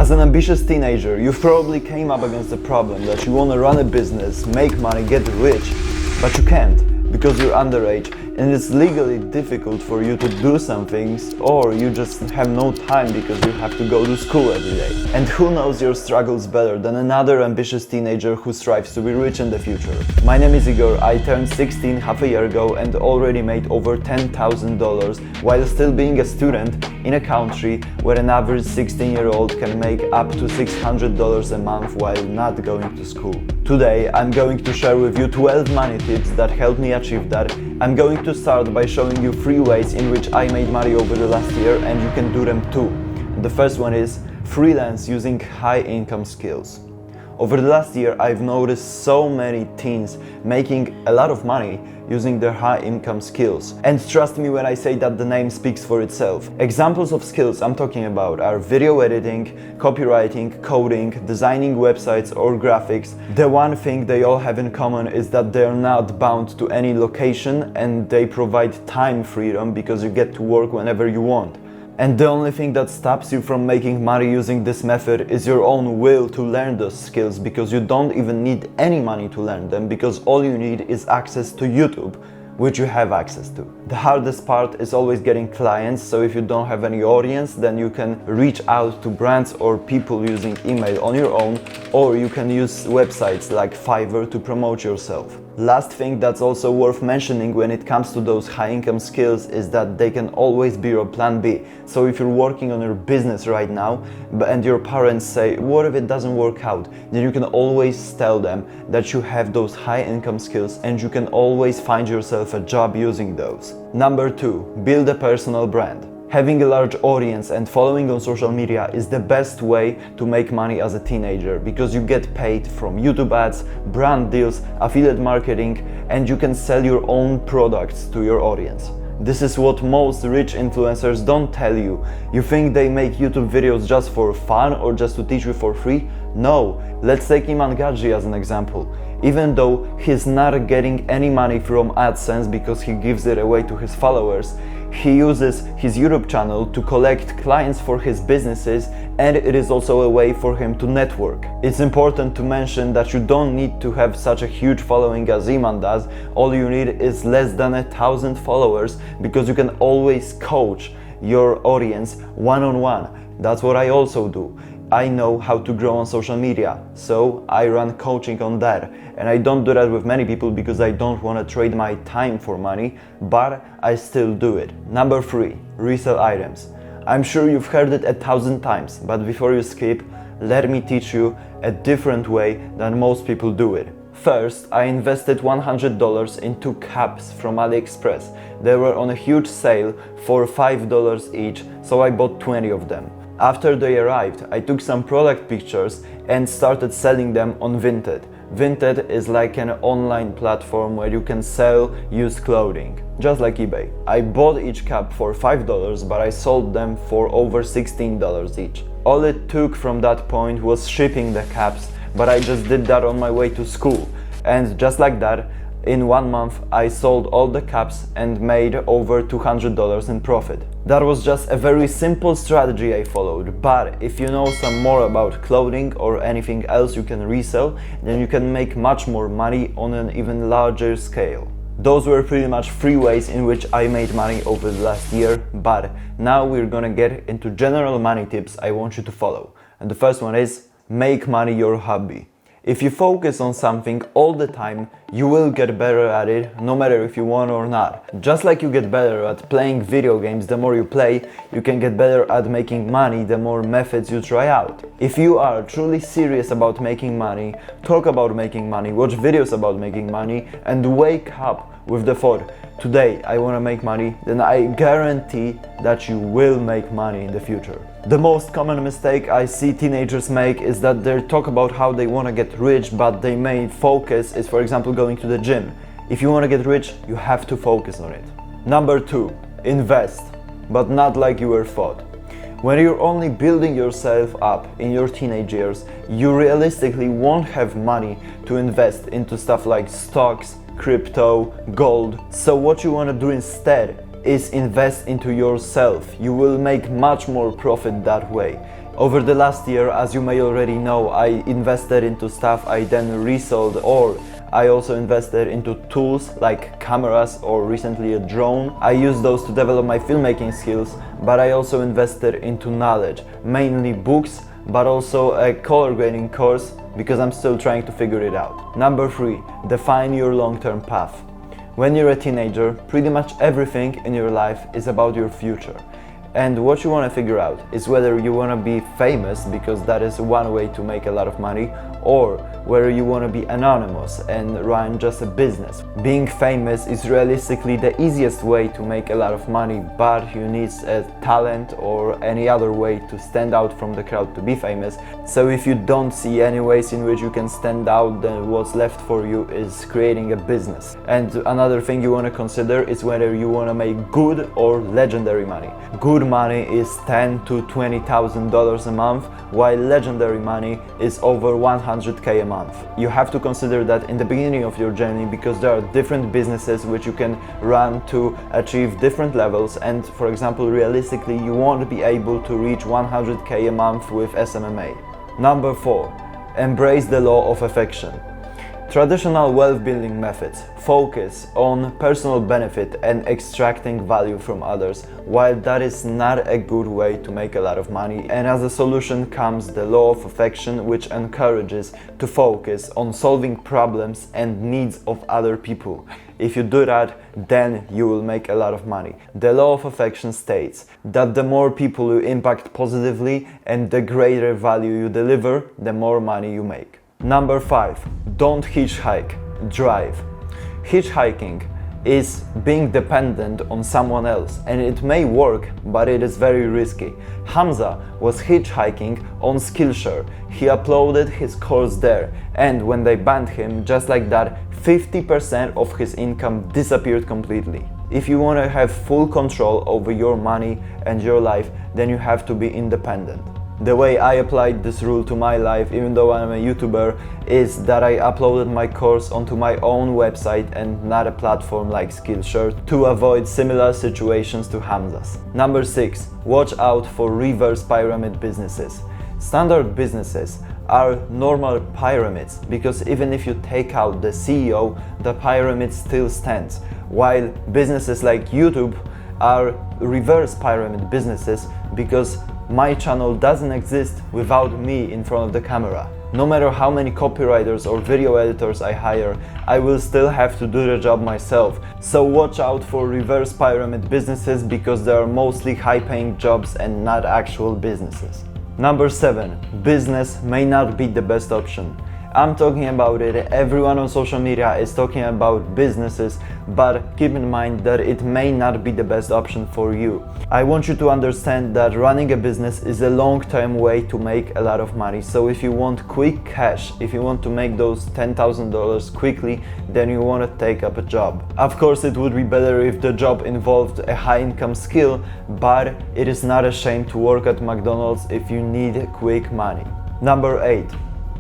As an ambitious teenager, you probably came up against the problem that you want to run a business, make money, get rich, but you can't because you're underage and it's legally difficult for you to do some things, or you just have no time because you have to go to school every day. And who knows your struggles better than another ambitious teenager who strives to be rich in the future? My name is Igor. I turned 16 half a year ago and already made over $10,000 while still being a student in a country where an average 16-year-old can make up to $600 a month while not going to school. Today, I'm going to share with you 12 money tips that helped me achieve that. I'm going to start by showing you 3 ways in which I made money over the last year, and you can do them too. The first one is freelance using high income skills. Over the last year, I've noticed so many teens making a lot of money using their high income skills. And trust me when I say that the name speaks for itself. Examples of skills I'm talking about are video editing, copywriting, coding, designing websites or graphics. The one thing they all have in common is that they're not bound to any location and they provide time freedom because you get to work whenever you want. And the only thing that stops you from making money using this method is your own will to learn those skills, because you don't even need any money to learn them, because all you need is access to YouTube, which you have access to. The hardest part is always getting clients, so if you don't have any audience, then you can reach out to brands or people using email on your own, or you can use websites like Fiverr to promote yourself. Last thing that's also worth mentioning when it comes to those high income skills is that they can always be your plan B. So if you're working on your business right now and your parents say, what if it doesn't work out? Then you can always tell them that you have those high income skills and you can always find yourself a job using those. Number 2, build a personal brand. Having a large audience and following on social media is the best way to make money as a teenager, because you get paid from YouTube ads, brand deals, affiliate marketing, and you can sell your own products to your audience. This is what most rich influencers don't tell you. You think they make YouTube videos just for fun or just to teach you for free? No, let's take Iman Gadzhi as an example. Even though he's not getting any money from AdSense because he gives it away to his followers, he uses his YouTube channel to collect clients for his businesses, and it is also a way for him to network. It's important to mention that you don't need to have such a huge following as Iman does. All you need is less than 1,000 followers, because you can always coach your audience one-on-one. That's what I also do. I know how to grow on social media, so I run coaching on that. And I don't do that with many people because I don't want to trade my time for money, but I still do it. Number 3, resell items. I'm sure you've heard it 1,000 times, but before you skip, let me teach you a different way than most people do it. First, I invested $100 in 2 caps from AliExpress. They were on a huge sale for $5 each, so I bought 20 of them. After they arrived, I took some product pictures and started selling them on Vinted. Vinted is like an online platform where you can sell used clothing, just like eBay. I bought each cap for $5, but I sold them for over $16 each. All it took from that point was shipping the caps, but I just did that on my way to school. And just like that, in 1 month, I sold all the caps and made over $200 in profit. That was just a very simple strategy I followed, but if you know some more about clothing or anything else you can resell, then you can make much more money on an even larger scale. Those were pretty much 3 ways in which I made money over the last year, but now we're gonna get into general money tips I want you to follow. And the first one is, make money your hobby. If you focus on something all the time, you will get better at it, no matter if you want or not. Just like you get better at playing video games the more you play, you can get better at making money the more methods you try out. If you are truly serious about making money, talk about making money, watch videos about making money, and wake up with the thought, today I want to make money, then I guarantee that you will make money in the future. The most common mistake I see teenagers make is that they talk about how they want to get rich, but their main focus is, for example, going to the gym. If you want to get rich, you have to focus on it. Number 2, invest, but not like you were taught. When you're only building yourself up in your teenage years, you realistically won't have money to invest into stuff like stocks, crypto, gold. So what you want to do instead is invest into yourself. You will make much more profit that way. Over the last year, as you may already know, I invested into stuff I then resold, or I also invested into tools like cameras or recently a drone. I used those to develop my filmmaking skills, but I also invested into knowledge, mainly books, but also a color grading course because I'm still trying to figure it out. Number 3, define your long-term path. When you're a teenager, pretty much everything in your life is about your future. And what you want to figure out is whether you want to be famous, because that is one way to make a lot of money, or whether you want to be anonymous and run just a business. Being famous is realistically the easiest way to make a lot of money, but you need a talent or any other way to stand out from the crowd to be famous. So if you don't see any ways in which you can stand out, then what's left for you is creating a business. And another thing you want to consider is whether you want to make good or legendary money. Good money is $10,000 to $20,000 a month, while legendary money is over $100K a month. You have to consider that in the beginning of your journey, because there are different businesses which you can run to achieve different levels, and for example, realistically, you won't be able to reach $100K a month with SMMA. Number 4, embrace the law of effection. Traditional wealth building methods focus on personal benefit and extracting value from others, while that is not a good way to make a lot of money. And as a solution comes the law of effection, which encourages to focus on solving problems and needs of other people. If you do that, then you will make a lot of money. The law of effection states that the more people you impact positively and the greater value you deliver, the more money you make. Number 5, don't hitchhike, drive. Hitchhiking is being dependent on someone else, and it may work, but it is very risky. Hamza was hitchhiking on Skillshare. He uploaded his course there, and when they banned him, just like that, 50% of his income disappeared completely. If you want to have full control over your money and your life, then you have to be independent. The way I applied this rule to my life, even though I'm a YouTuber, is that I uploaded my course onto my own website and not a platform like Skillshare, to avoid similar situations to Hamza's. Number 6, watch out for reverse pyramid businesses. Standard businesses are normal pyramids, because even if you take out the CEO, the pyramid still stands, while businesses like YouTube are reverse pyramid businesses, because my channel doesn't exist without me in front of the camera. No matter how many copywriters or video editors I hire, I will still have to do the job myself. So watch out for reverse pyramid businesses, because they are mostly high-paying jobs and not actual businesses. Number 7, business may not be the best option. I'm talking about it, everyone on social media is talking about businesses, but keep in mind that it may not be the best option for you. I want you to understand that running a business is a long-term way to make a lot of money. So if you want quick cash, if you want to make those $10,000 quickly, then you want to take up a job. Of course, it would be better if the job involved a high-income skill, but it is not a shame to work at McDonald's if you need quick money. Number 8.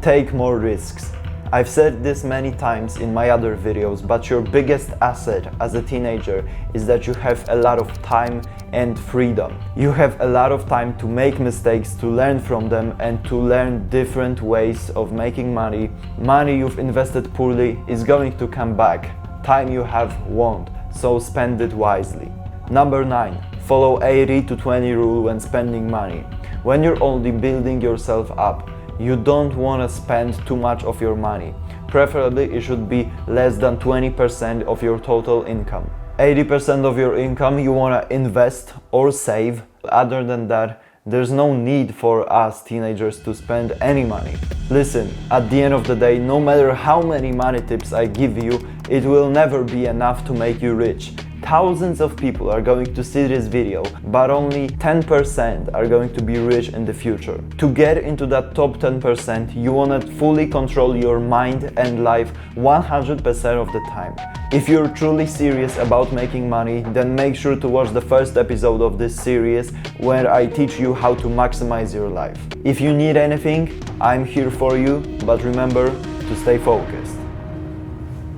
Take more risks. I've said this many times in my other videos, but your biggest asset as a teenager is that you have a lot of time and freedom. You have a lot of time to make mistakes, to learn from them, and to learn different ways of making money. Money you've invested poorly is going to come back. Time you have won't, so spend it wisely. Number 9. Follow 80 to 20 rule when spending money. When you're only building yourself up, you don't want to spend too much of your money. Preferably it should be less than 20% of your total income. 80% of your income you want to invest or save. Other than that, there's no need for us teenagers to spend any money. Listen, at the end of the day, no matter how many money tips I give you, it will never be enough to make you rich. Thousands of people are going to see this video, but only 10% are going to be rich in the future. To get into that top 10%, you want to fully control your mind and life 100% of the time. If you're truly serious about making money, then make sure to watch the first episode of this series where I teach you how to maximize your life. If you need anything, I'm here for you, but remember to stay focused.